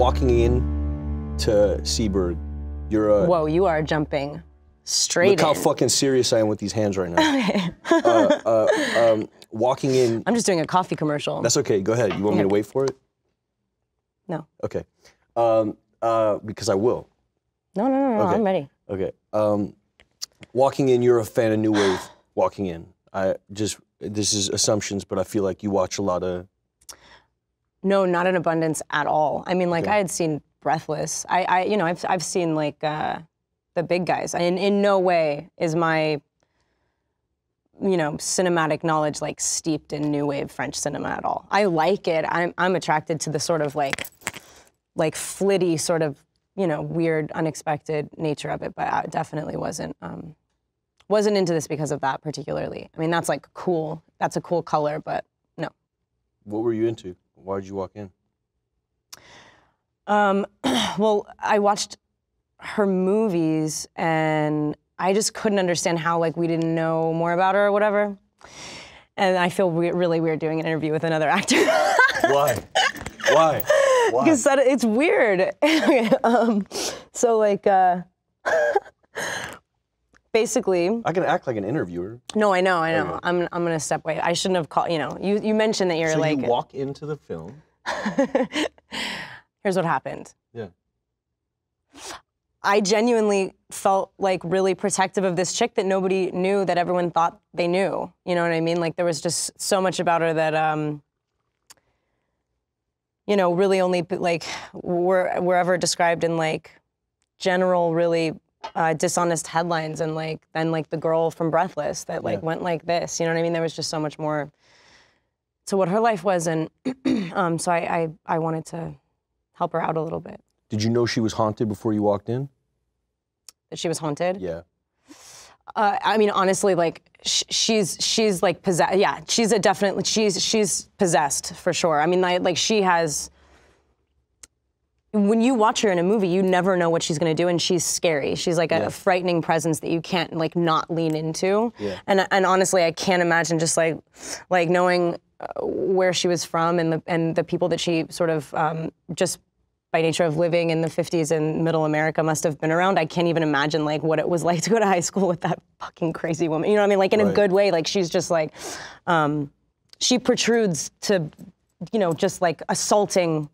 walking in to Seaberg, you're a... Whoa, you are jumping straight Look how fucking serious I am with these hands right now. Walking in... I'm just doing a coffee commercial. That's okay, go ahead. You want me to wait for it? No. Okay. Because I will. No, Okay. I'm ready. Okay. Walking in, you're a fan of New Wave, walking in. This is assumptions, but I feel like you watch a lot of... No, not in abundance at all. I mean, like, I had seen Breathless. I've seen, like, the big guys. In no way is my, cinematic knowledge, like, steeped in New Wave French cinema at all. I like it. I'm attracted to the sort of, like flitty sort of, weird, unexpected nature of it, but I definitely wasn't into this because of that particularly. I mean, that's like cool. That's a cool color, but no. What were you into? Why did you walk in? Well, I watched her movies and I just couldn't understand how like we didn't know more about her or whatever. And I feel really weird doing an interview with another actor. Why? Why? Because it's weird. So like, basically. I can act like an interviewer. No, I know. Okay. I'm gonna step away. I shouldn't have called. You mentioned that you're so like. you walk into the film. Here's what happened. Yeah. I genuinely felt like really protective of this chick that nobody knew, that everyone thought they knew. You know what I mean? Like there was just so much about her that, really only like were ever described in like general, really dishonest headlines, and like then like the girl from Breathless that like went like this. You know what I mean? There was just so much more to what her life was, and so I wanted to help her out a little bit. Did you know she was haunted before you walked in? That she was haunted? Yeah. I mean, honestly, like she's like possessed. Yeah, she's possessed for sure. I mean, like she has. When you watch her in a movie, you never know what she's gonna do, and she's scary. She's like a frightening presence that you can't like not lean into. Yeah. And honestly, I can't imagine just like knowing where she was from and the people that she sort of just by nature of living in the 50s in middle America must have been around. I can't even imagine like what it was like to go to high school with that fucking crazy woman. You know what I mean? Like in a good way, like she's just like, she protrudes to, just like assaulting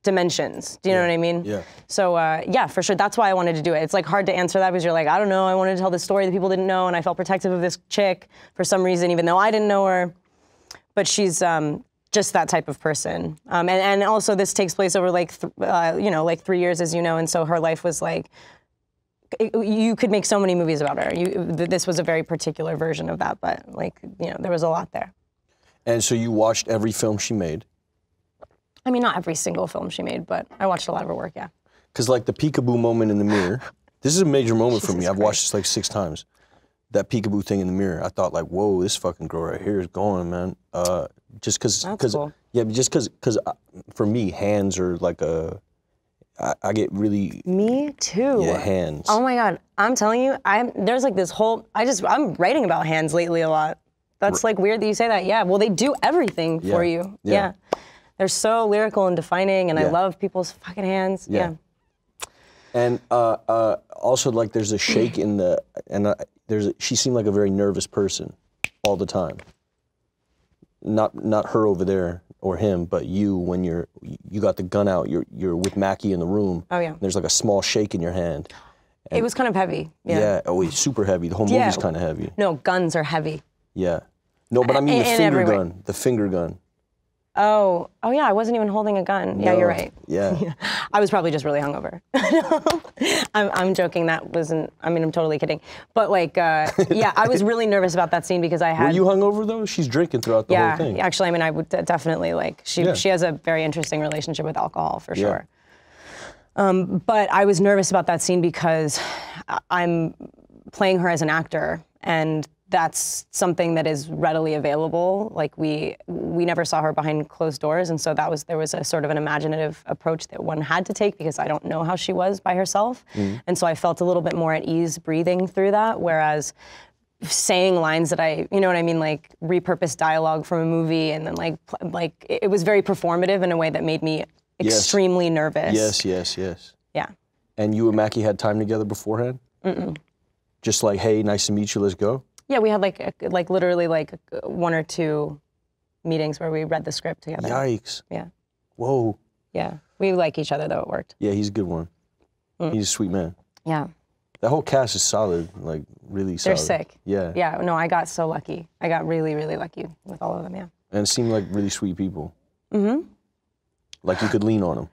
dimensions. Do you know what I mean? Yeah. So yeah, for sure. That's why I wanted to do it. It's like hard to answer that because you're like, I don't know. I wanted to tell this story that people didn't know, and I felt protective of this chick for some reason, even though I didn't know her. But she's just that type of person. And also this takes place over like, like 3 years, as you know, and so her life was like, you could make so many movies about her. This was a very particular version of that, but like, there was a lot there. And so you watched every film she made? I mean, not every single film she made, but I watched a lot of her work, yeah. Because like the peekaboo moment in the mirror, this is a major moment for me. I've watched this like 6 times. That peekaboo thing in the mirror, I thought like, whoa, this fucking girl right here is going, man. Just because, cool. Yeah, just because for me, hands are like I get really. Me too. Yeah, hands. Oh my God, I'm telling you, there's like this whole, I'm writing about hands lately a lot. That's like weird that you say that. Yeah, well, they do everything for you. Yeah. They're so lyrical and defining, and I love people's fucking hands. Yeah. And also like there's a shake in the, she seemed like a very nervous person all the time. Not her over there or him, but you when you got the gun out, you're with Mackie in the room. Oh yeah. There's like a small shake in your hand. And it was kind of heavy. Yeah. Yeah. Oh, it's super heavy. The whole movie's kind of heavy. No, guns are heavy. Yeah. No, but I mean the finger gun. The finger gun. Oh yeah, I wasn't even holding a gun. No. Yeah, you're right. Yeah. I was probably just really hungover. I'm joking, that wasn't, I mean, I'm totally kidding. But like, yeah, I was really nervous about that scene because I had... Were you hungover though? She's drinking throughout the whole thing. Yeah, actually, I mean, I would definitely like, she has a very interesting relationship with alcohol for sure. But I was nervous about that scene because I'm playing her as an actor, and that's something that is readily available. Like we never saw her behind closed doors, and so there was a sort of an imaginative approach that one had to take because I don't know how she was by herself. And so I felt a little bit more at ease breathing through that, whereas saying lines that you know what I mean, like repurposed dialogue from a movie, and then like it was very performative in a way that made me extremely nervous. Yes, yes, yes. Yeah. And you and Mackie had time together beforehand? Mm-mm. Just like, hey, nice to meet you, let's go? Yeah, we had like literally like 1 or 2 meetings where we read the script together. Yikes. Yeah. Whoa. Yeah. We like each other, though. It worked. Yeah, he's a good one. He's a sweet man. Yeah. That whole cast is solid, like really solid. They're sick. Yeah. Yeah, no, I got so lucky. I got really, really lucky with all of them, yeah. And it seemed like really sweet people. Mm-hmm. Like you could lean on them.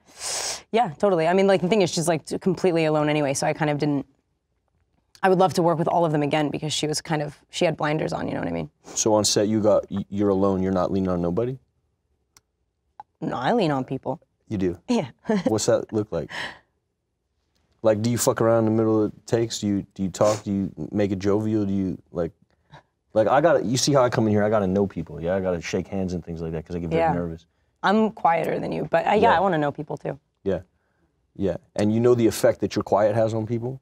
Yeah, totally. I mean, like the thing is, she's like completely alone anyway, so I kind of didn't, I would love to work with all of them again because she was kind of, she had blinders on, you know what I mean? So on set, you're alone, you're not leaning on nobody? No, I lean on people. You do? Yeah. What's that look like? Like, do you fuck around in the middle of takes? Do you talk? Do you make it jovial? Do you, like you see how I come in here, I gotta know people, yeah? I gotta shake hands and things like that because I get very nervous. I'm quieter than you, but yeah, I wanna know people too. Yeah, yeah. And you know the effect that your quiet has on people?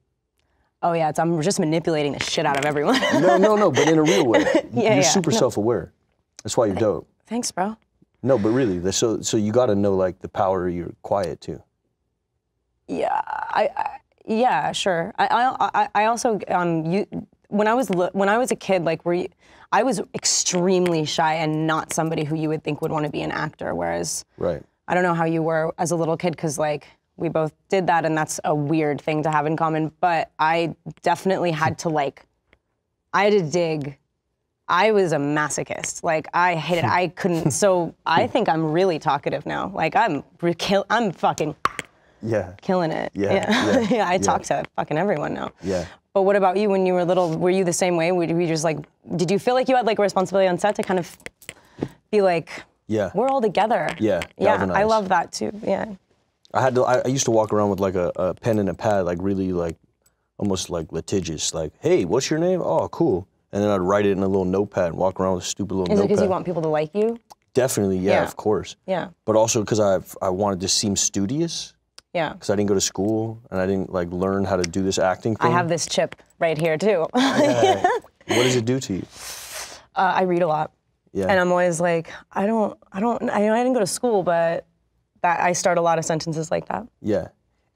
Oh yeah, I'm just manipulating the shit out of everyone. No, but in a real way. Yeah, you're super self-aware. That's why you're dope. Thanks, bro. No, but really, so you gotta know like the power of your quiet too. Yeah, yeah, sure. I also when I was a kid, like I was extremely shy and not somebody who you would think would want to be an actor. Whereas, right. I don't know how you were as a little kid, because like we both did that, and that's a weird thing to have in common. But I definitely had to I had to dig. I was a masochist. Like I hated. I couldn't. So I think I'm really talkative now. Like I'm fucking. Yeah. Killing it. Yeah. Yeah. I talk to fucking everyone now. Yeah. But what about you when you were little? Were you the same way? Were you just like, did you feel like you had like a responsibility on set to kind of be like, yeah, we're all together? Yeah. Yeah. I love that too. Yeah. I used to walk around with like a pen and a pad, like really like, almost like litigious, like, hey, what's your name? Oh, cool. And then I'd write it in a little notepad and walk around with a stupid little notepad. Is it because you want people to like you? Definitely, yeah, of course. Yeah. But also because I wanted to seem studious. Yeah. Because I didn't go to school and I didn't like learn how to do this acting thing. I have this chip right here too. Yeah. What does it do to you? I read a lot. Yeah. And I'm always like, I didn't go to school, but I start a lot of sentences like that. Yeah.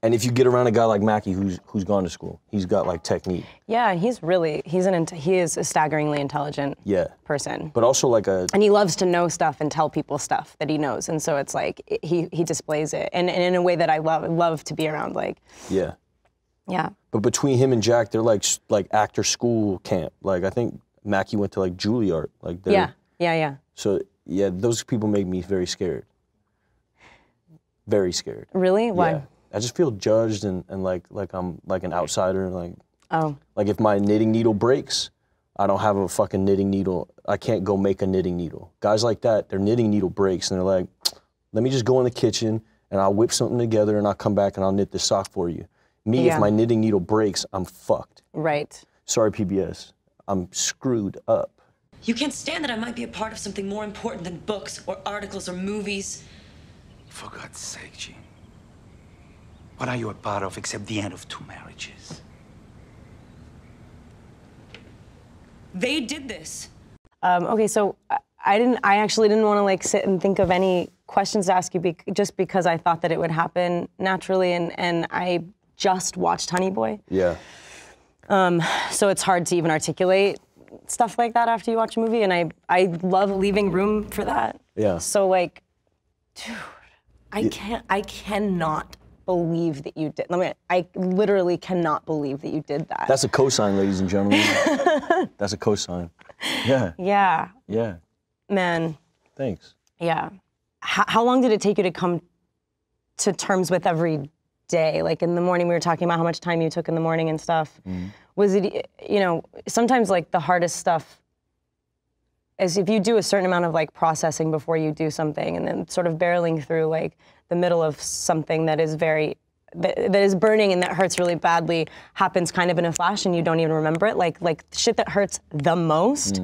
And if you get around a guy like Mackie who's gone to school, he's got like technique. Yeah, and he is a staggeringly intelligent person. But also like and he loves to know stuff and tell people stuff that he knows, and so it's like he displays it, and in a way that I love to be around. Like. Yeah. Yeah. But between him and Jack, they're like actor school camp. Like I think Mackie went to like Juilliard. Like yeah. So yeah, those people make me very scared. Very scared. Really? Why? Yeah. I just feel judged and like I'm like an outsider. Like if my knitting needle breaks, I don't have a fucking knitting needle. I can't go make a knitting needle. Guys like that, their knitting needle breaks and they're like, let me just go in the kitchen and I'll whip something together and I'll come back and I'll knit this sock for you. Me, if my knitting needle breaks, I'm fucked. Right. Sorry, PBS. I'm screwed up. You can't stand that I might be a part of something more important than books or articles or movies. For God's sake, Jean. What are you a part of except the end of 2 marriages? They did this. Okay, so I actually didn't want to like sit and think of any questions to ask you just because I thought that it would happen naturally, and I just watched Honey Boy. Yeah. So it's hard to even articulate stuff like that after you watch a movie, and I love leaving room for that. Yeah. So like, dude, I cannot believe that you did. I literally cannot believe that you did that. That's a cosign, ladies and gentlemen. That's a cosign. Yeah. Yeah. Yeah. Man. Thanks. Yeah. How long did it take you to come to terms with every day? Like in the morning, we were talking about how much time you took in the morning and stuff. Mm-hmm. Was it, sometimes like the hardest stuff is if you do a certain amount of like processing before you do something, and then sort of barreling through like the middle of something that is that is burning and that hurts really badly happens kind of in a flash and you don't even remember it. Like shit that hurts the most,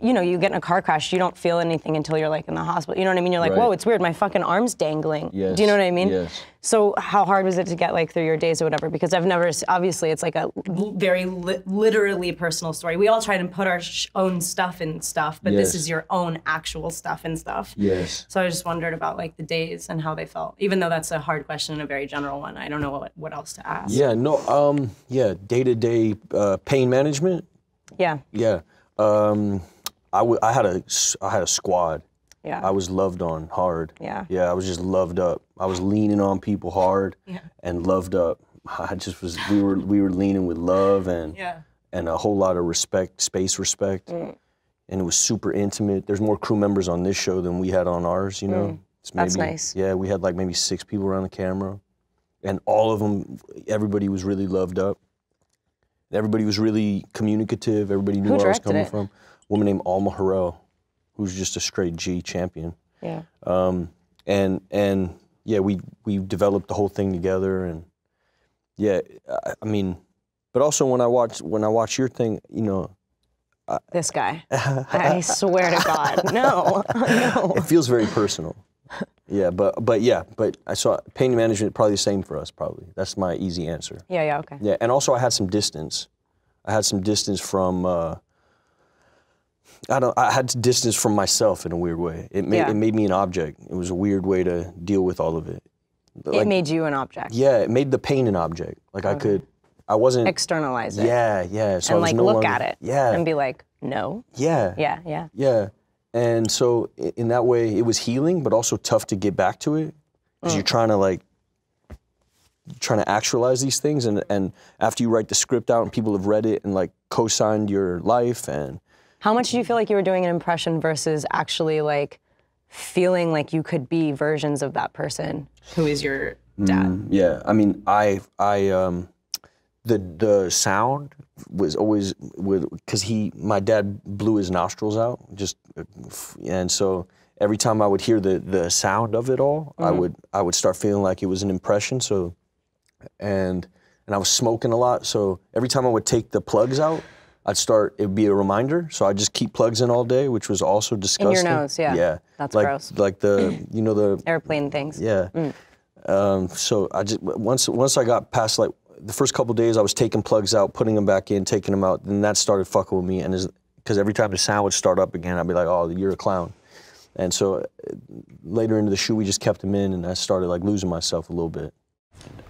you know, you get in a car crash, you don't feel anything until you're like in the hospital. You know what I mean? You're like, whoa, it's weird. My fucking arm's dangling. Yes. Do you know what I mean? Yes. So how hard was it to get like through your days or whatever? Because I've never, obviously it's like a very literally personal story. We all try to put our own stuff in stuff, but this is your own actual stuff and stuff. Yes. So I just wondered about like the days and how they felt. Even though that's a hard question and a very general one, I don't know what else to ask. Yeah, no, day-to-day pain management. Yeah. Yeah. I had a squad. Yeah. I was loved on hard. Yeah. Yeah, I was just loved up. I was leaning on people hard and loved up. I just was, we were leaning with love and a whole lot of respect, space respect. And it was super intimate. There's more crew members on this show than we had on ours, you know? That's nice. Yeah, we had like maybe 6 people around the camera. And all of them, everybody was really loved up. Everybody was really communicative. Everybody knew where I was coming from. A woman named Alma Harrell, who's just a straight G champion. Yeah. And yeah, we developed the whole thing together, and yeah, I mean, but also when I watch your thing, you know. This guy, I swear to God, no. It feels very personal. Yeah, but I saw pain management probably the same for us. Probably that's my easy answer. Yeah, okay. Yeah, and also I had some distance. I had some distance from. I had distance from myself in a weird way. It made me an object. It was a weird way to deal with all of it. Like, it made you an object. Yeah, it made the pain an object. Like I wasn't externalize it. Yeah. So and I was like no look longer, at it. Yeah. And be like, no. Yeah. Yeah. And so in that way, it was healing, but also tough to get back to it because you're trying to actualize these things, and after you write the script out and people have read it and like co-signed your life. And how much do you feel like you were doing an impression versus actually like feeling like you could be versions of that person who is your dad? Yeah, I mean, the sound was always because my dad blew his nostrils out, and so every time I would hear the sound of it all, I would start feeling like it was an impression. So, and I was smoking a lot, so every time I would take the plugs out, it'd be a reminder. So I'd just keep plugs in all day, which was also disgusting. In your nose, yeah. Yeah. That's like, gross. Like the airplane things. Yeah. So I just, once I got past like, the first couple of days I was taking plugs out, putting them back in, taking them out, and that started fucking with me. And because every time the sound would start up again, I'd be like, oh, you're a clown. And so later into the shoot, we just kept them in, and I started like losing myself a little bit.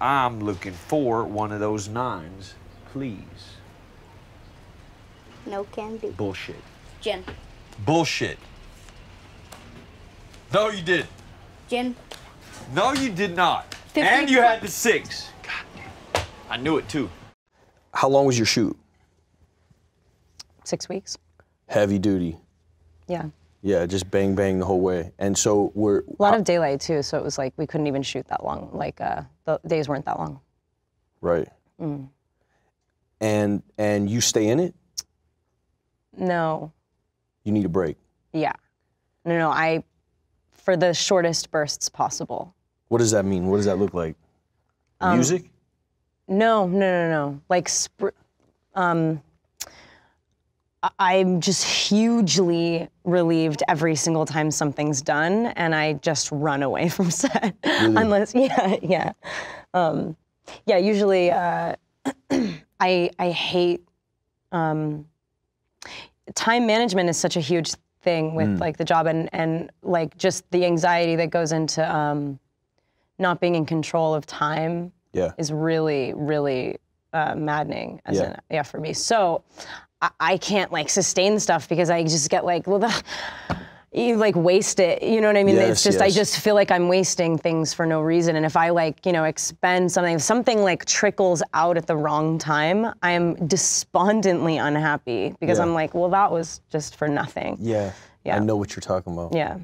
I'm looking for one of those 9s, please. No can do. Bullshit. Gin. Bullshit. No, you didn't. Gin. No, you did not. 50. And you had the 6. God, I knew it too. How long was your shoot? 6 weeks. Heavy duty. Yeah. Yeah, just bang, bang the whole way. And so a lot of daylight too, so it was like we couldn't even shoot that long. Like the days weren't that long. Right. And you stay in it? No. You need a break? Yeah. No, for the shortest bursts possible. What does that mean? What does that look like? Music? No. Like, I'm just hugely relieved every single time something's done, and I just run away from set. Really? Unless, yeah. Usually, I hate, time management is such a huge thing with like the job, and like just the anxiety that goes into not being in control of time is really, really maddening for me. So I can't like sustain stuff because I just get like, you like waste it, you know what I mean? Yes, it's just, I just feel like I'm wasting things for no reason. And if I like, expend something, if something like trickles out at the wrong time, I am despondently unhappy because I'm like, well, that was just for nothing. Yeah. I know what you're talking about. Yeah.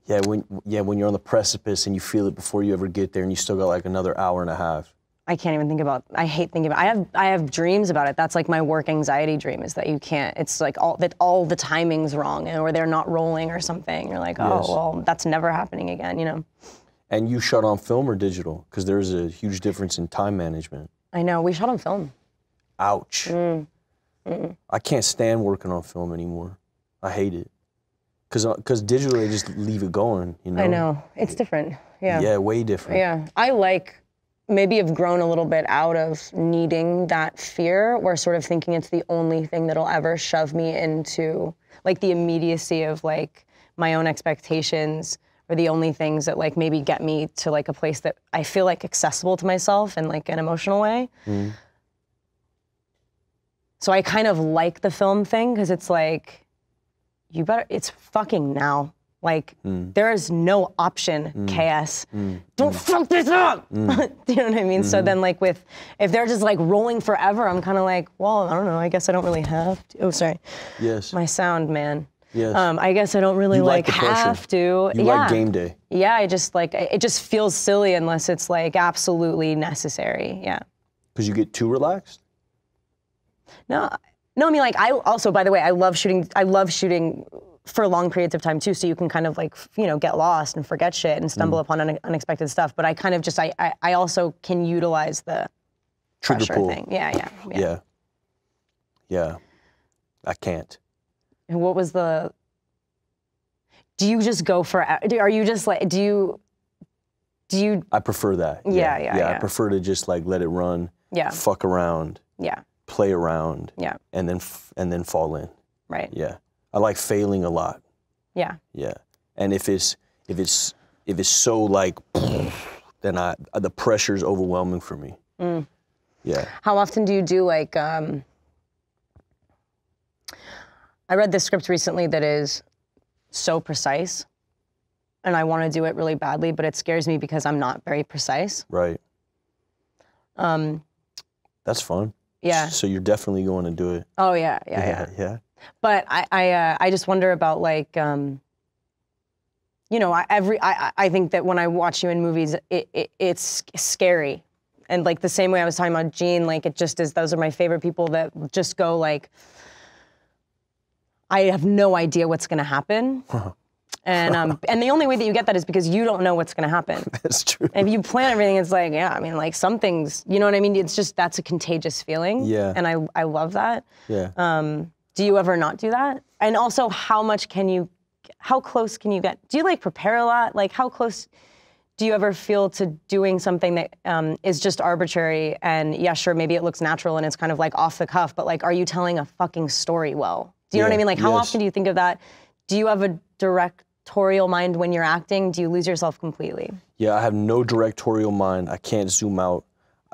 Yeah, when you're on the precipice and you feel it before you ever get there and you still got like another hour and a half. I can't even think about, I hate thinking about it. I have dreams about it. That's like my work anxiety dream, is that you can't, it's like all the timing's wrong, or they're not rolling or something. You're like, oh, well, that's never happening again, And you shot on film or digital? Because there's a huge difference in time management. I know, we shot on film. Ouch. I can't stand working on film anymore. I hate it. Because digitally, they just leave it going, you know? I know. It's different. Yeah. Yeah, way different. Yeah. Maybe have grown a little bit out of needing that fear, or sort of thinking it's the only thing that'll ever shove me into like the immediacy of like my own expectations, or the only things that like maybe get me to like a place that I feel like accessible to myself in like an emotional way. Mm. So I kind of like the film thing, because it's like, it's fucking now. Like, there is no option, KS. Don't fuck this up! Do you know what I mean? So then, like, if they're just, like, rolling forever, I'm kind of like, well, I don't know, I guess I don't really have to. Oh, sorry. Yes. My sound, man. Yes. I guess I don't really, like have to. You like game day. Yeah, I just, like, it just feels silly unless it's, like, absolutely necessary, yeah. Because you get too relaxed? No, I mean, like, I also, by the way, I love shooting for long periods of time too, so you can kind of like, you know, get lost and forget shit and stumble upon unexpected stuff. But I kind of just, I also can utilize the trigger pressure pull thing. Yeah. I can't. And what was do you just go for, are you just like, do you? I prefer that. Yeah. I prefer to just like let it run. Yeah. Fuck around. Yeah. Play around. Yeah. And then fall in. Right. Yeah. I like failing a lot. Yeah. Yeah. And if it's so like, then the pressure is overwhelming for me. Mm. Yeah. How often do you do like, I read this script recently that is so precise, and I want to do it really badly, but it scares me because I'm not very precise. Right. That's fun. Yeah. So you're definitely going to do it. Oh yeah. But I just wonder about like, you know, I think that when I watch you in movies, it's scary. And like the same way I was talking about Gene, like it just is, those are my favorite people that just go like, I have no idea what's gonna happen. And the only way that you get that is because you don't know what's gonna happen. That's true. And if you plan everything, it's like, yeah, I mean, like some things, you know what I mean? It's just, that's a contagious feeling. Yeah. And I love that. Yeah. Do you ever not do that? And also, how close can you get? Do you like prepare a lot? Like how close do you ever feel to doing something that is just arbitrary and yeah, sure, maybe it looks natural and it's kind of like off the cuff, but like, are you telling a fucking story well? Do you know what I mean? Like how often do you think of that? Do you have a directorial mind when you're acting? Do you lose yourself completely? Yeah, I have no directorial mind. I can't zoom out.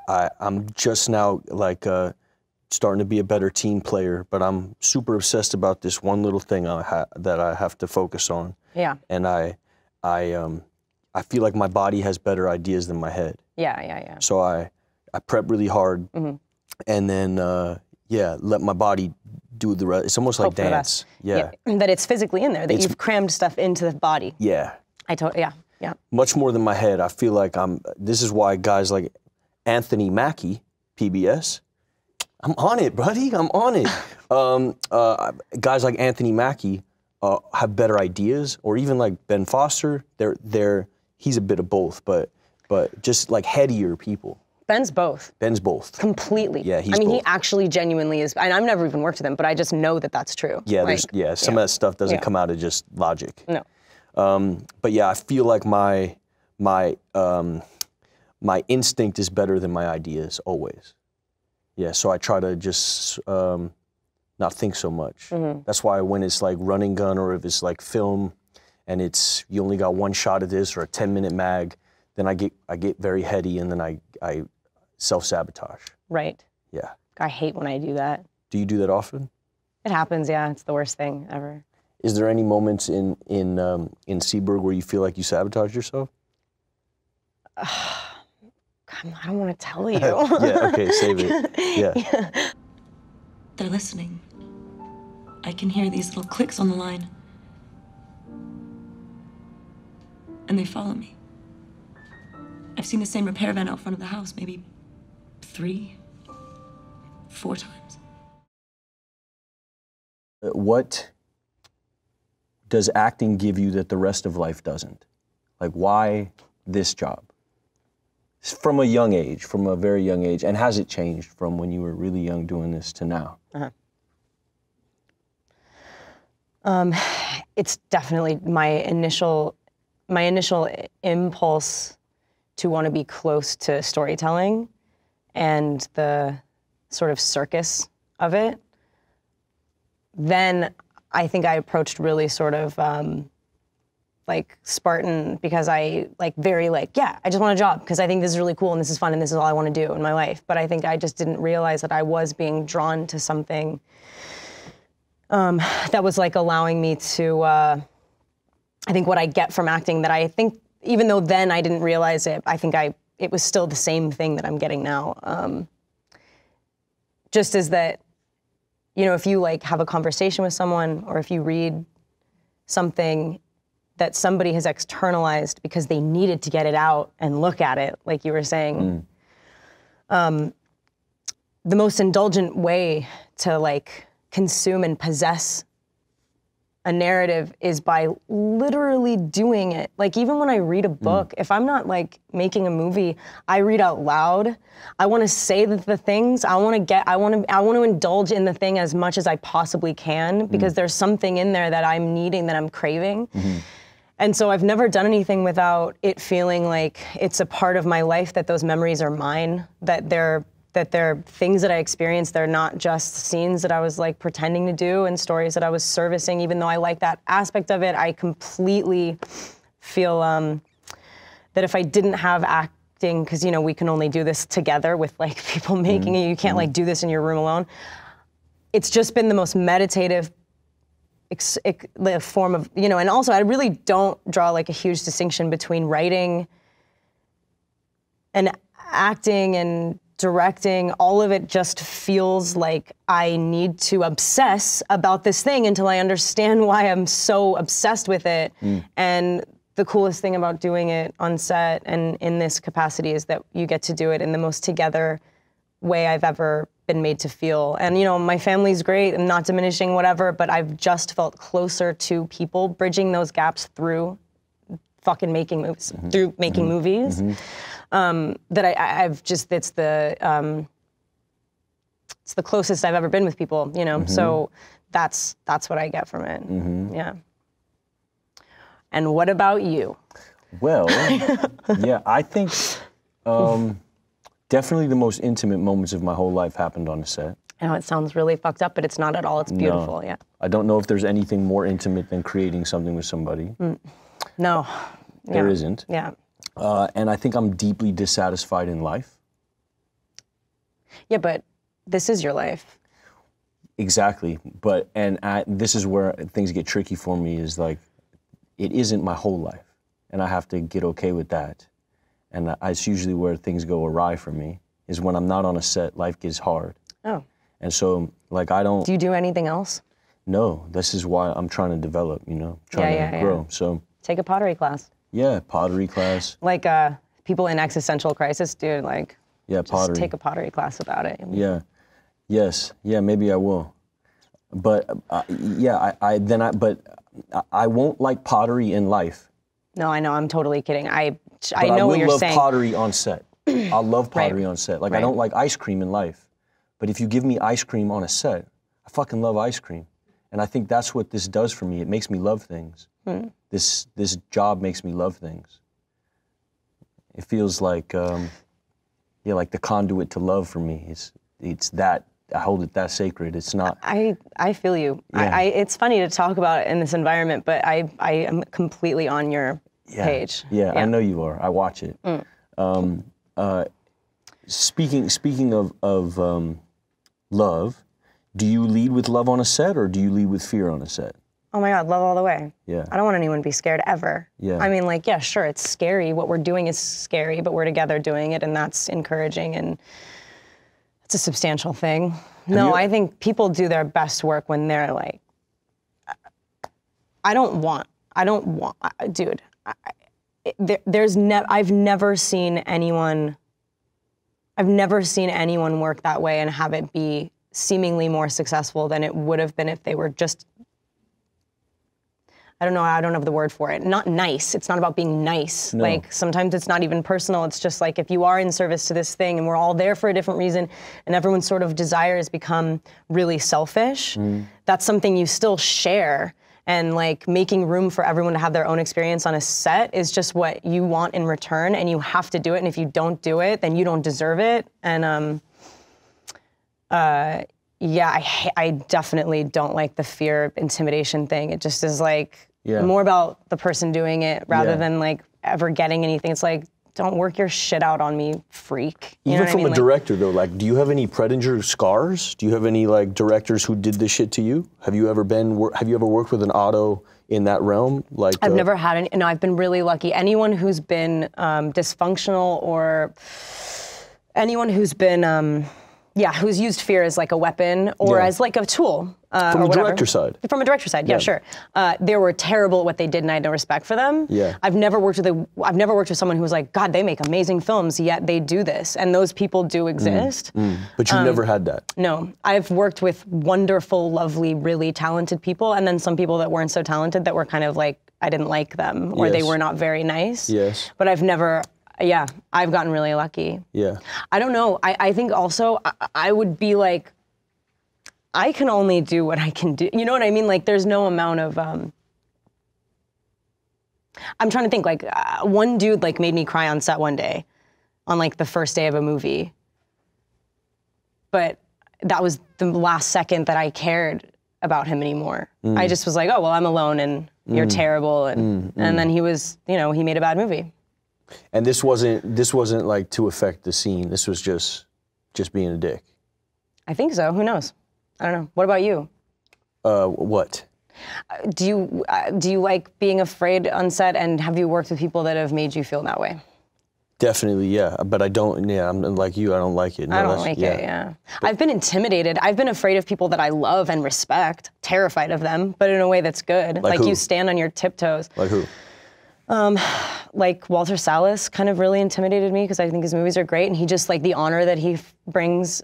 I'm just now like, starting to be a better team player, but I'm super obsessed about this one little thing that I have to focus on. Yeah. And I feel like my body has better ideas than my head. Yeah. So I prep really hard, and then let my body do the rest. It's almost like dance. Yeah. That it's physically in there. That you've crammed stuff into the body. Yeah. Yeah. Much more than my head. I feel like this is why guys like Anthony Mackie, PBS. I'm on it, buddy. I'm on it. Guys like Anthony Mackie have better ideas, or even like Ben Foster. He's a bit of both, but just like headier people. Ben's both. Completely. Yeah, he's both. He actually genuinely is, and I've never even worked with him, but I just know that that's true. Yeah, some of that stuff doesn't come out of just logic. No. But yeah, I feel like my instinct is better than my ideas always. Yeah, so I try to just not think so much. That's why when it's like running gun, or if it's like film and you only got one shot of this, or a 10-minute mag, then I get very heady, and then I self-sabotage. Right. Yeah. I hate when I do that. Do you do that often? It happens, yeah. It's the worst thing ever. Is there any moments in Seaburg where you feel like you sabotage yourself? I don't want to tell you. Yeah, okay, save it. Yeah. They're listening. I can hear these little clicks on the line. And they follow me. I've seen the same repair van out front of the house maybe 3, 4 times. What does acting give you that the rest of life doesn't? Like, why this job? From a young age, from a very young age, and has it changed from when you were really young doing this to now? It's definitely my initial impulse to want to be close to storytelling and the sort of circus of it. Then I think I approached really sort of like Spartan, because I yeah, I just want a job because I think this is really cool and this is fun and this is all I want to do in my life. But I think I just didn't realize that I was being drawn to something that was like allowing me to, I think what I get from acting, that I think, even though then I didn't realize it, I think it was still the same thing that I'm getting now. Just as that, you know, if you like have a conversation with someone, or if you read something that somebody has externalized because they needed to get it out and look at it, like you were saying, the most indulgent way to like consume and possess a narrative is by literally doing it. Like even when I read a book, if I'm not like making a movie, I read out loud. I want to say the things I want to indulge in the thing as much as I possibly can, because there's something in there that I'm needing, that I'm craving. And so I've never done anything without it feeling like it's a part of my life, that those memories are mine, that they're things that I experienced. They're not just scenes that I was like pretending to do and stories that I was servicing. Even though I like that aspect of it, I completely feel that if I didn't have acting, because you know we can only do this together with like people making it. You can't like do this in your room alone. It's just been the most meditative the form of, you know, and also I really don't draw like a huge distinction between writing and acting and directing. All of it just feels like I need to obsess about this thing until I understand why I'm so obsessed with it. And the coolest thing about doing it on set and in this capacity is that you get to do it in the most together way I've ever been made to feel. And you know, my family's great and not diminishing whatever, but I've just felt closer to people, bridging those gaps through fucking making movies, through making movies. That I've just, it's the closest I've ever been with people, you know? So that's what I get from it, yeah. And what about you? Well, yeah, I think definitely the most intimate moments of my whole life happened on a set. I know it sounds really fucked up, but it's not at all. It's beautiful, yeah. I don't know if there's anything more intimate than creating something with somebody. No. There isn't. Yeah. And I think I'm deeply dissatisfied in life. Yeah, but this is your life. Exactly. But, this is where things get tricky for me, is like, it isn't my whole life. And I have to get okay with that. And it's usually where things go awry for me, is when I'm not on a set, life gets hard. Oh. And so, like, I don't... Do you do anything else? No, this is why I'm trying to develop, you know, trying to grow, so... Take a pottery class. Yeah, pottery class. Like, people in existential crisis, dude, like... Yeah, pottery. Just take a pottery class about it. Yeah. Yes. Yeah, maybe I will. But, but I won't like pottery in life. No, I know, I'm totally kidding. I know what you're saying. I love pottery on set. I love pottery on set. Like, I don't like ice cream in life. But if you give me ice cream on a set, I fucking love ice cream. And I think that's what this does for me. It makes me love things. This job makes me love things. It feels like, like the conduit to love for me. It's that, I hold it that sacred. It's not. I feel you. Yeah. It's funny to talk about it in this environment, but I am completely on your page. Yeah, I know you are. I watch it. Speaking of love, do you lead with love on a set, or do you lead with fear on a set? Oh my God, love all the way. Yeah. I don't want anyone to be scared ever. Yeah. I mean, like, yeah, sure, it's scary. What we're doing is scary, but we're together doing it, and that's encouraging, and it's a substantial thing. I think people do their best work when they're like, dude, I've never seen anyone work that way and have it be seemingly more successful than it would have been if they were just, I don't have the word for it. Not nice. It's not about being nice. No. Like, sometimes it's not even personal. It's just like, if you are in service to this thing and we're all there for a different reason and everyone's sort of desires become really selfish, that's something you still share. and like making room for everyone to have their own experience on a set is just what you want in return, and you have to do it. And if you don't do it, then you don't deserve it. And yeah, I definitely don't like the fear, intimidation thing. It just is like more about the person doing it rather than like ever getting anything. It's like, don't work your shit out on me, freak. You Even from a director though, like, do you have any Predinger scars? Do you have any like directors who did this shit to you? Have you ever worked with an Otto in that realm? Like, I've never had any. No, I've been really lucky. Anyone who's been dysfunctional, or anyone who's been who's used fear as like a weapon or as like a tool. From a director side. From a director side, yeah, sure. They were terrible at what they did, and I had no respect for them. Yeah. I've never worked with someone who was like, God, they make amazing films, yet they do this, and those people do exist. But you never had that. No, I've worked with wonderful, lovely, really talented people, and then some people that weren't so talented that were kind of like, I didn't like them, or they were not very nice. Yes. But I've never. Yeah, I've gotten really lucky. Yeah. I don't know. I think also I would be like, I can only do what I can do. You know what I mean? Like, there's no amount of. I'm trying to think. Like, one dude like made me cry on set one day, on like the first day of a movie. But that was the last second that I cared about him anymore. I just was like, oh well, I'm alone, and you're terrible, and then he was, you know, he made a bad movie. And this wasn't like to affect the scene. This was just being a dick. I think so. Who knows? I don't know. What about you? What? Do you like being afraid on set, and have you worked with people that have made you feel that way? Definitely, yeah. But I don't. Yeah, I'm like you. I don't like it. No, I don't like it. Yeah. I've been intimidated. I've been afraid of people that I love and respect. Terrified of them, but in a way that's good. Like who? You stand on your tiptoes. Like who? Like Walter Salles kind of really intimidated me because I think his movies are great, and he just like the honor that he brings,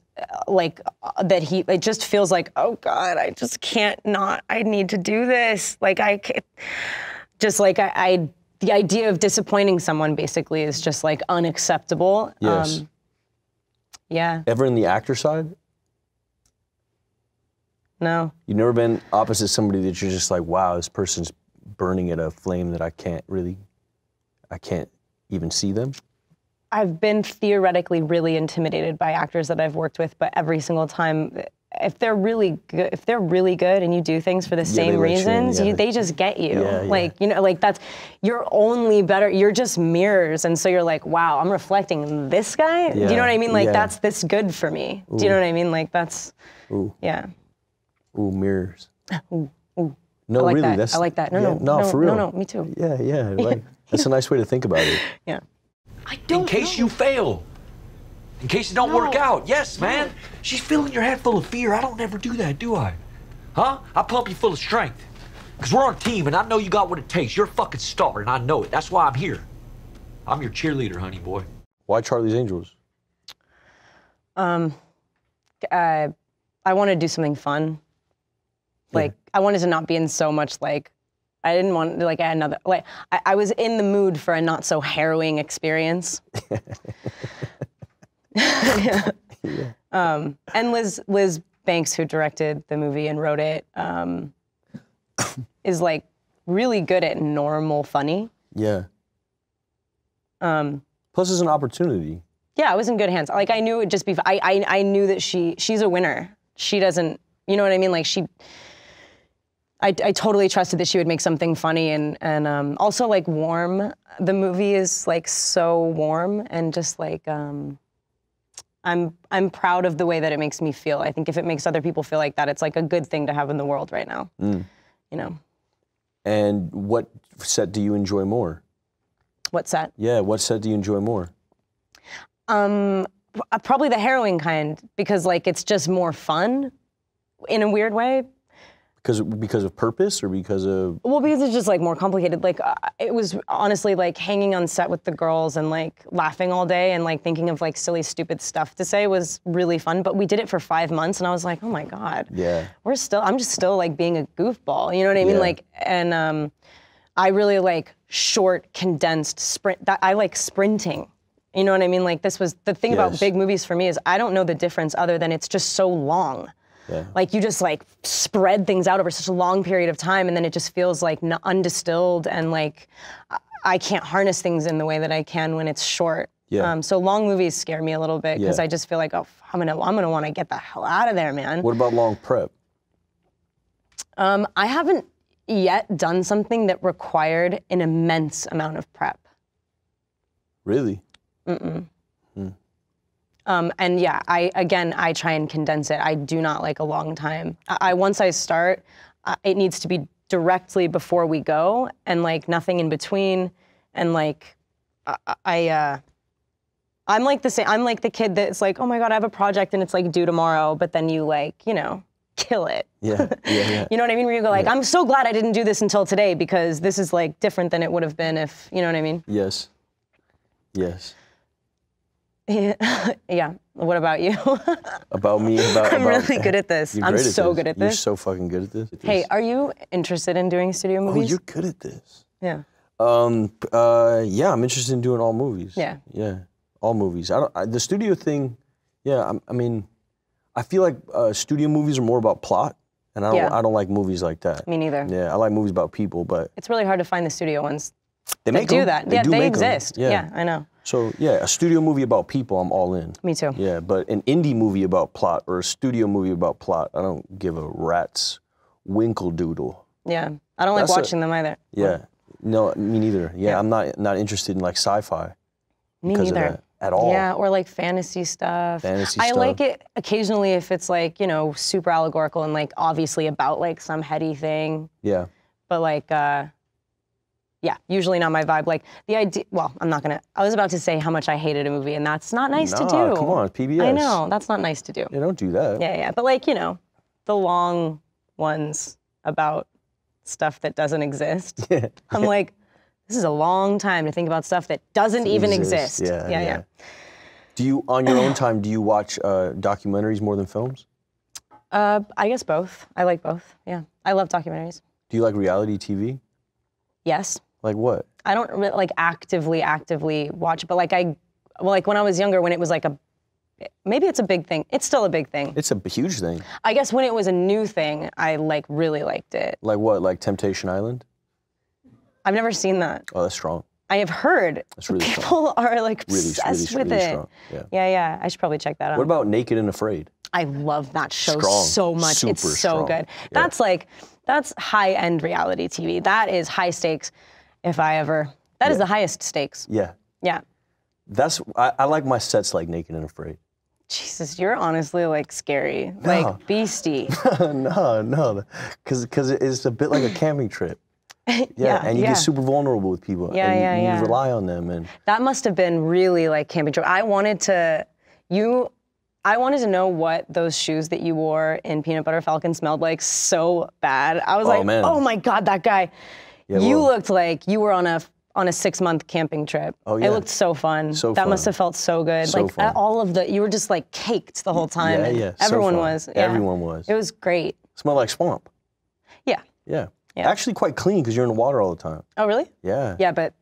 it just feels like, oh God, I just can't not, I need to do this. Like I can't, just like the idea of disappointing someone basically is just like unacceptable. Yes. Yeah. Ever in the actor side? No. You've never been opposite somebody that you're just like, wow, this person's burning at a flame that I can't even see them? I've been theoretically really intimidated by actors that I've worked with, but every single time, if they're really good and you do things for the same reasons, they just get you. Like, you know, like you're only better, you're just mirrors, and so you're like, wow, I'm reflecting this guy? Do you know what I mean? Like, that's this good for me. Do you know what I mean? Like, that's, yeah. Ooh, mirrors. Ooh. No, I like really, that. I like that. No, for real. No, me too. Yeah. Like, that's a nice way to think about it. Yeah. In case you fail. In case it don't work out. Yes, man. She's filling your head full of fear. I don't ever do that, do I? Huh? I pump you full of strength. Because we're on a team, and I know you got what it takes. You're a fucking star, and I know it. That's why I'm here. I'm your cheerleader, honey boy. Why Charlie's Angels? I want to do something fun. Like, I wanted to not be in so much, like, I didn't want, like, another, like, I was in the mood for a not so harrowing experience. And Liz Banks, who directed the movie and wrote it, is, like, really good at normal funny. Yeah. Plus it's an opportunity. Yeah, I was in good hands. Like, I knew it would just be, I knew that she's a winner. She doesn't, you know what I mean? Like, I totally trusted that she would make something funny, and also like warm. The movie is like so warm, and just like I'm proud of the way that it makes me feel. I think if it makes other people feel like that, it's like a good thing to have in the world right now. You know. And what set do you enjoy more? What set? Yeah, what set do you enjoy more? Probably the harrowing kind, because like it's just more fun in a weird way. Because of purpose, or because of? Well, because it's just like more complicated. Like it was honestly like hanging on set with the girls and like laughing all day and like thinking of like silly, stupid stuff to say was really fun. But we did it for 5 months, and I was like, oh my God. Yeah. I'm just still like being a goofball. You know what I mean? Like, and I really like short, condensed sprint. I like sprinting. You know what I mean? Like this was the thing about big movies for me is I don't know the difference other than it's just so long. Like you just like spread things out over such a long period of time, and then it just feels like undistilled, and like I can't harness things in the way that I can when it's short. Yeah. So long movies scare me a little bit because I just feel like, oh, I'm gonna want to get the hell out of there, man. What about long prep? I haven't yet done something that required an immense amount of prep. Really? And yeah, I try and condense it. I do not like a long time. Once I start, it needs to be directly before we go, and like nothing in between. And like, I'm like the same. I'm like the kid that's like, oh my God, I have a project and it's like due tomorrow, but then you like, you know, kill it. Yeah. You know what I mean? Where you go like, I'm so glad I didn't do this until today because this is like different than it would have been if, you know what I mean? Yes. Yeah. What about you? About me? I'm really good at this. I'm so good at this. You're so fucking good at this. Hey, are you interested in doing studio movies? Oh, you're good at this. Yeah. Yeah, I'm interested in doing all movies. Yeah. Yeah, all movies. The studio thing, yeah, I mean, I feel like studio movies are more about plot, and I don't like movies like that. Me neither. Yeah, I like movies about people, but it's really hard to find the studio ones that do that. They exist. Yeah, I know. So yeah, a studio movie about people, I'm all in. Me too. Yeah, but an indie movie about plot or a studio movie about plot, I don't give a rat's winkle doodle. Yeah, I don't like watching them either. Yeah, no, me neither. Yeah, I'm not interested in like sci-fi. Me neither. Of that, at all. Yeah, or like fantasy stuff. I like it occasionally if it's like, you know, super allegorical and like obviously about like some heady thing. Yeah. But like, yeah, usually not my vibe. Like the idea, well, I was about to say how much I hated a movie and that's not nice to do. Come on, PBS. I know, that's not nice to do. Yeah, don't do that. Yeah, but like, you know, the long ones about stuff that doesn't exist. Yeah. I'm like, this is a long time to think about stuff that doesn't even exist. Yeah. Do you, on your own time, do you watch documentaries more than films? I guess both. I like both, yeah. I love documentaries. Do you like reality TV? Yes. Like what? I don't really, like actively watch it, but like like when I was younger, when it was like maybe it's a big thing. It's still a big thing. It's a huge thing. I guess when it was a new thing, I like really liked it. Like what, like Temptation Island? I've never seen that. Oh, that's strong. I have heard really people are like obsessed with it. Strong. Yeah. I should probably check that out. What about Naked and Afraid? I love that show so much. Super it's so strong. good. Yeah. That's high-end reality TV. That is high stakes. That is the highest stakes. Yeah. Yeah. I like my sets like Naked and Afraid. Jesus, you're honestly like scary, like beastie. No, because it's a bit like a camping trip. Yeah, and you get super vulnerable with people. And you rely on them. And that must have been really like camping trip. I wanted to know what those shoes that you wore in Peanut Butter Falcon smelled like so bad. I was man. Oh my God, that guy. Yeah, you looked like you were on a 6-month camping trip. Oh yeah. It looked so fun. That must have felt so good. So like fun. You were just like caked the whole time. Yeah. Everyone so was. Yeah. Everyone was. It was great. Smelled like swamp. Yeah. Yeah. Actually quite clean because you're in the water all the time. Oh really? Yeah. Yeah, but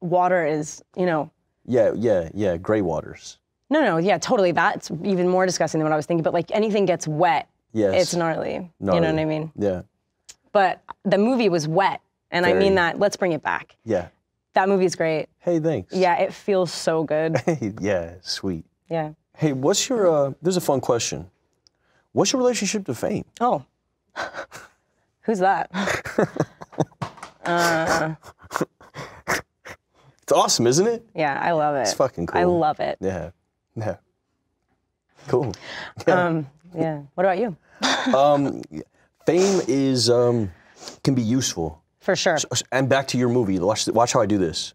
water is, you know. Yeah, gray waters. No, yeah, totally. That's even more disgusting than what I was thinking. But like anything gets wet, it's gnarly. You know what I mean? Yeah. But the movie was wet, and I mean that. Let's bring it back. Yeah. That movie's great. Hey, thanks. Yeah, it feels so good. Yeah, sweet. Yeah. Hey, what's your? There's a fun question. What's your relationship to fame? Oh. Who's that? It's awesome, isn't it? Yeah, I love it. It's fucking cool. I love it. Yeah. Cool. Yeah. Yeah. What about you? Fame is can be useful. For sure. And back to your movie. Watch how I do this.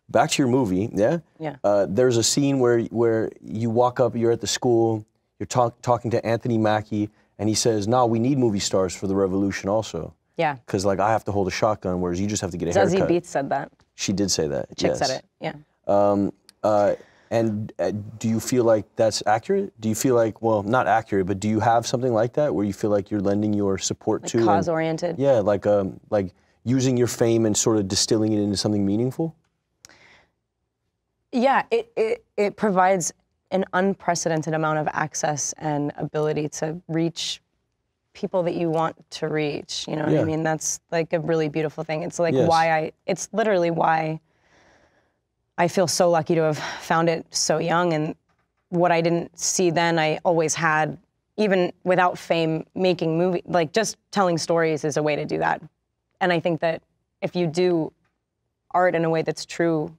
Back to your movie. Yeah. Yeah. There's a scene where you walk up. You're at the school. You're talking to Anthony Mackie, and he says, "No, we need movie stars for the revolution, also." Yeah. Because like I have to hold a shotgun, whereas you just have to get a haircut. Zazie Beetz said that. She did say that. The chick said it. Yeah. And do you feel like that's accurate? Do you feel like, well, not accurate, but do you have something like that where you feel like you're lending your support to? Cause-oriented? Yeah, like using your fame and sort of distilling it into something meaningful? Yeah, it provides an unprecedented amount of access and ability to reach people that you want to reach. You know what I mean? That's like a really beautiful thing. It's like it's literally why I feel so lucky to have found it so young, and what I didn't see then, I always had, even without fame, making movies, like just telling stories is a way to do that. And I think that if you do art in a way that's truly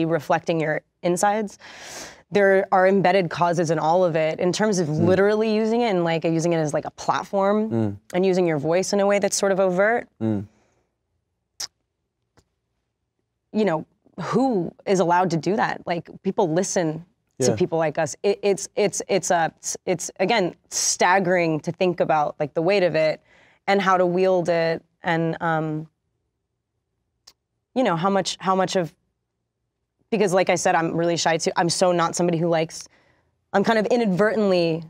reflecting your insides, there are embedded causes in all of it in terms of literally using it and like using it as like a platform and using your voice in a way that's sort of overt. You know, who is allowed to do that? Like, people listen to people like us. It's again staggering to think about like the weight of it and how to wield it, and you know, how much of, because like I said, I'm really shy too. I'm so not somebody who likes, I'm kind of inadvertently,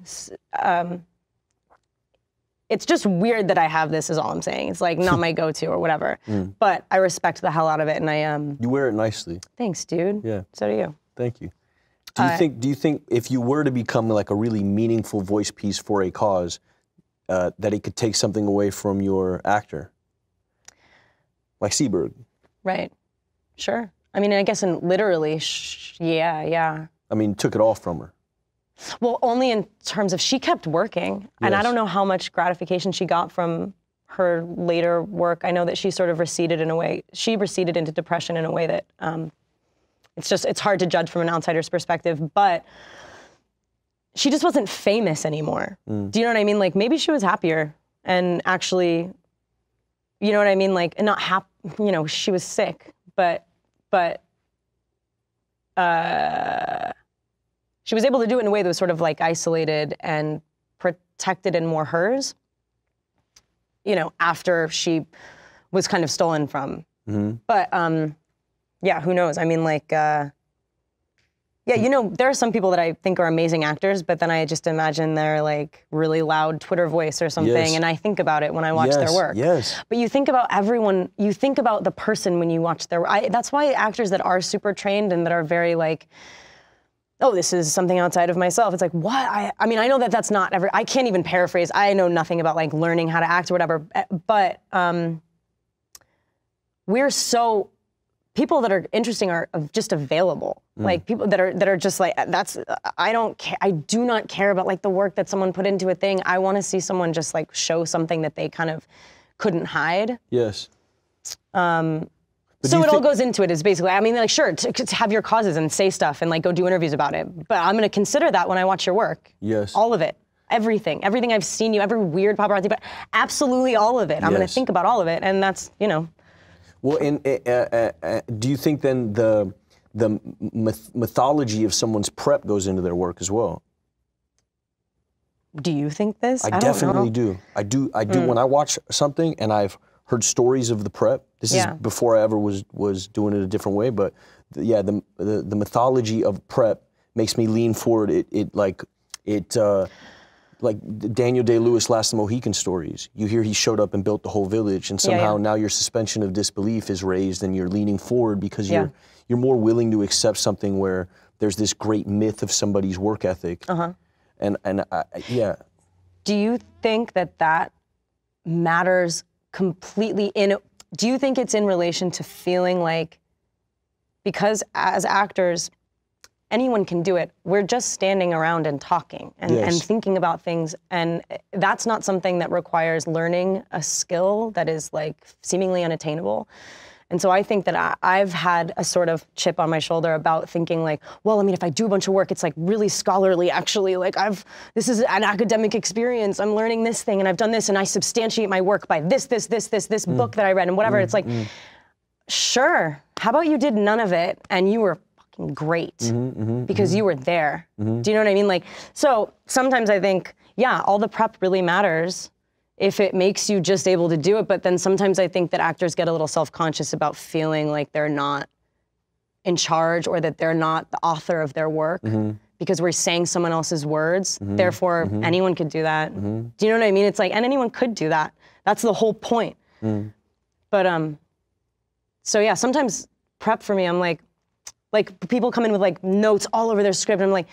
it's just weird that I have this is all I'm saying. It's like not my go-to or whatever, but I respect the hell out of it, and I You wear it nicely. Thanks, dude. Yeah. So do you. Thank you. Do you think if you were to become like a really meaningful voice piece for a cause, that it could take something away from your actor? Like Seberg. Right. Sure. I mean, I guess literally, yeah. I mean, took it all from her. Well, only in terms of she kept working, and I don't know how much gratification she got from her later work. I know that she sort of receded in a way. She receded into depression in a way that it's hard to judge from an outsider's perspective, but she just wasn't famous anymore. Do you know what I mean? Like, maybe she was happier and actually, you know what I mean? Like, and not you know, she was sick, but she was able to do it in a way that was sort of like isolated and protected and more hers, you know, after she was kind of stolen from. But yeah, who knows? I mean, like, yeah, you know, there are some people that I think are amazing actors, but then I just imagine their like really loud Twitter voice or something, and I think about it when I watch their work. But you think about everyone, you think about the person when you watch their work. That's why actors that are super trained and that are very like, oh, this is something outside of myself. It's like, what? I mean, I know that that's not I can't even paraphrase. I know nothing about like learning how to act or whatever, but we're so, people that are interesting are just available. Like people that are just like, I don't care. I do not care about like the work that someone put into a thing. I want to see someone just like show something that they kind of couldn't hide. Yes. So it all goes into it is basically, I mean, like, sure, to have your causes and say stuff and like go do interviews about it, but I'm going to consider that when I watch your work. Yes. All of it. Everything I've seen you, every weird paparazzi, but absolutely all of it. I'm going to think about all of it, and that's, you know. Well, and do you think then the mythology of someone's prep goes into their work as well? Do you think this? I definitely do. I do. When I watch something and I've heard stories of the prep. This is before I ever was doing it a different way, but the mythology of prep makes me lean forward. Like Daniel Day-Lewis, Last of the Mohican stories. You hear he showed up and built the whole village, and somehow now your suspension of disbelief is raised, and you're leaning forward because you're more willing to accept something where there's this great myth of somebody's work ethic. Do you think that matters completely do you think it's in relation to feeling like, because as actors, anyone can do it. We're just standing around and talking and thinking about things, and that's not something that requires learning a skill that is like seemingly unattainable. And so I think that I've had a sort of chip on my shoulder about thinking like, well, I mean, if I do a bunch of work, it's like really scholarly, actually. Like this is an academic experience. I'm learning this thing, and I've done this, and I substantiate my work by this book that I read, and whatever. It's like, sure, how about you did none of it, and you were fucking great because you were there. Do you know what I mean? Like, so sometimes I think, yeah, all the prep really matters if it makes you just able to do it. But then sometimes I think that actors get a little self-conscious about feeling like they're not in charge, or that they're not the author of their work because we're saying someone else's words. Therefore, anyone could do that. Do you know what I mean? It's like, and anyone could do that. That's the whole point. But so yeah, sometimes prep for me, I'm like Like people come in with like notes all over their script, and I'm like,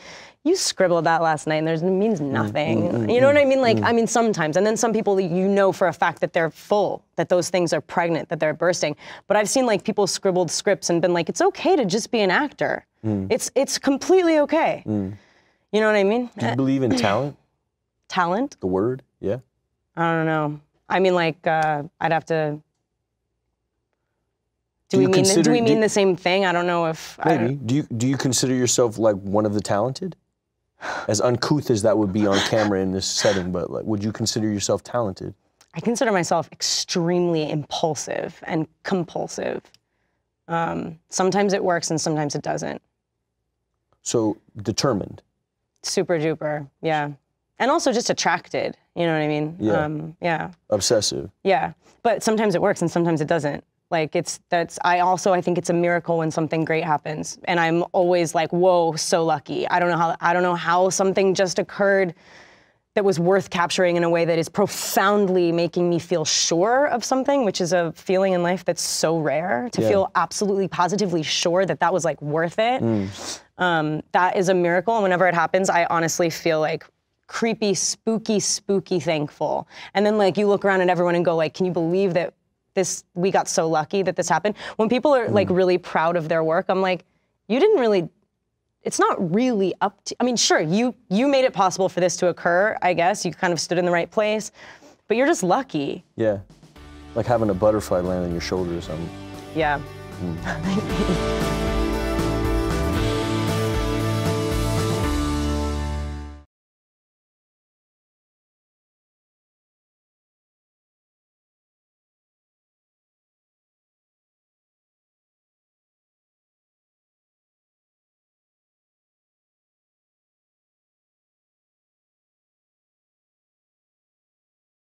you scribbled that last night, and it means nothing. You know what I mean? Like, I mean, sometimes. And then some people, you know for a fact that they're full, that those things are pregnant, that they're bursting. But I've seen like people scribbled scripts and been like, it's okay to just be an actor. It's completely okay. You know what I mean? Do you believe in talent? Talent? The word, yeah. I don't know. I mean, like, I'd have to. Do we mean the same thing? I don't know if. Maybe. Do you consider yourself like one of the talented? As uncouth as that would be on camera in this setting, but like, would you consider yourself talented? I consider myself extremely impulsive and compulsive. Sometimes it works and sometimes it doesn't. So determined. Super duper, yeah. And also just attracted, you know what I mean? Yeah. Yeah. Obsessive. Yeah, but sometimes it works and sometimes it doesn't. Like I think it's a miracle when something great happens. And I'm always like, whoa, so lucky. I don't know how something just occurred that was worth capturing in a way that is profoundly making me feel sure of something, which is a feeling in life that's so rare, to feel absolutely positively sure that that was like worth it. That is a miracle. And whenever it happens, I honestly feel like creepy, spooky thankful. And then like you look around at everyone and go like, can you believe that we got so lucky that this happened? When people are like really proud of their work, I'm like, it's not really up to, I mean, sure, you made it possible for this to occur, I guess. You kind of stood in the right place, but you're just lucky. Yeah, like having a butterfly land on your shoulder or something. Yeah.